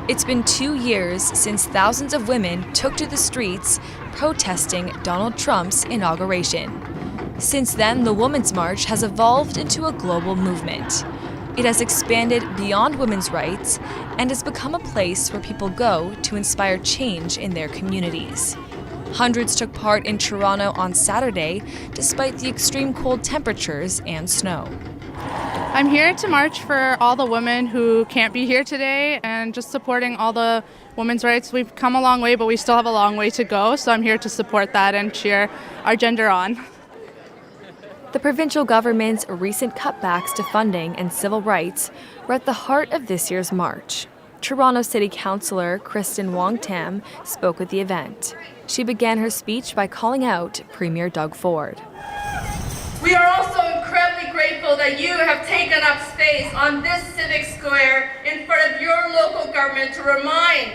It's been 2 years since thousands of women took to the streets protesting Donald Trump's inauguration. Since then, the Women's March has evolved into a global movement. It has expanded beyond women's rights and has become a place where people go to inspire change in their communities. Hundreds took part in Toronto on Saturday, despite the extreme cold temperatures and snow. I'm here to march for all the women who can't be here today and just supporting all the women's rights. We've come a long way, but we still have a long way to go, so I'm here to support that and cheer our gender on. The provincial government's recent cutbacks to funding and civil rights were at the heart of this year's march. Toronto City Councillor KRISTYN WONG-TAM spoke at the event. She began her speech by calling out Premier Doug Ford. We are also incredibly grateful that you have taken up space on this civic square in front of your local government to remind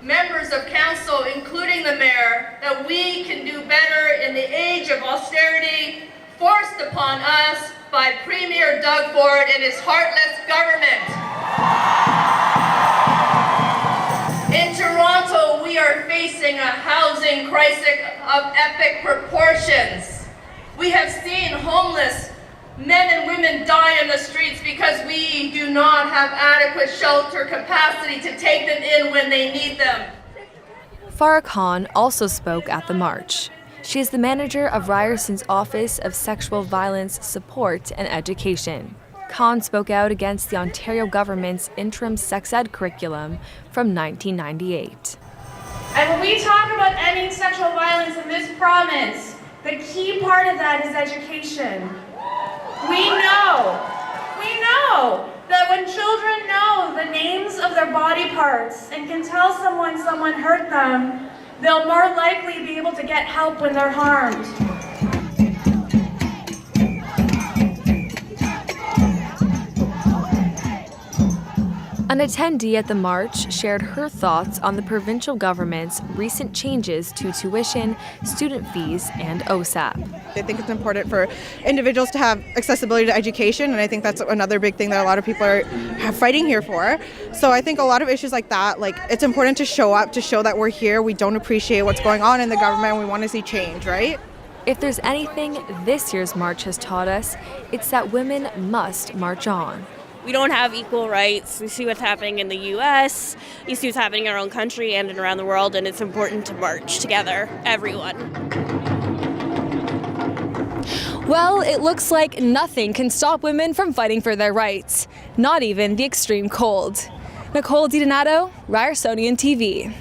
members of council, including the mayor, that we can do better in the age of austerity forced upon us by Premier Doug Ford and his heartless government. In Toronto, we are facing a housing crisis of epic proportions. We have seen homeless men and women die in the streets because we do not have adequate shelter capacity to take them in when they need them. Farah Khan also spoke at the march. She is the manager of Ryerson's Office of Sexual Violence Support and Education. Khan spoke out against the Ontario government's interim sex ed curriculum from 1998. And when we talk about ending sexual violence in this province, the key part of that is education. We know that when children know the names of their body parts and can tell someone hurt them, they'll more likely be able to get help when they're harmed. An attendee at the march shared her thoughts on the provincial government's recent changes to tuition, student fees, and OSAP. I think it's important for individuals to have accessibility to education, and I think that's another big thing that a lot of people are fighting here for. So I think a lot of issues like that, it's important to show up, to show that we're here, we don't appreciate what's going on in the government, and we want to see change, right? If there's anything this year's march has taught us, it's that women must march on. We don't have equal rights. We see what's happening in the U.S., you see what's happening in our own country and around the world, and it's important to march together, everyone. Well, it looks like nothing can stop women from fighting for their rights, not even the extreme cold. Nicole DiDonato, RyersonianTV.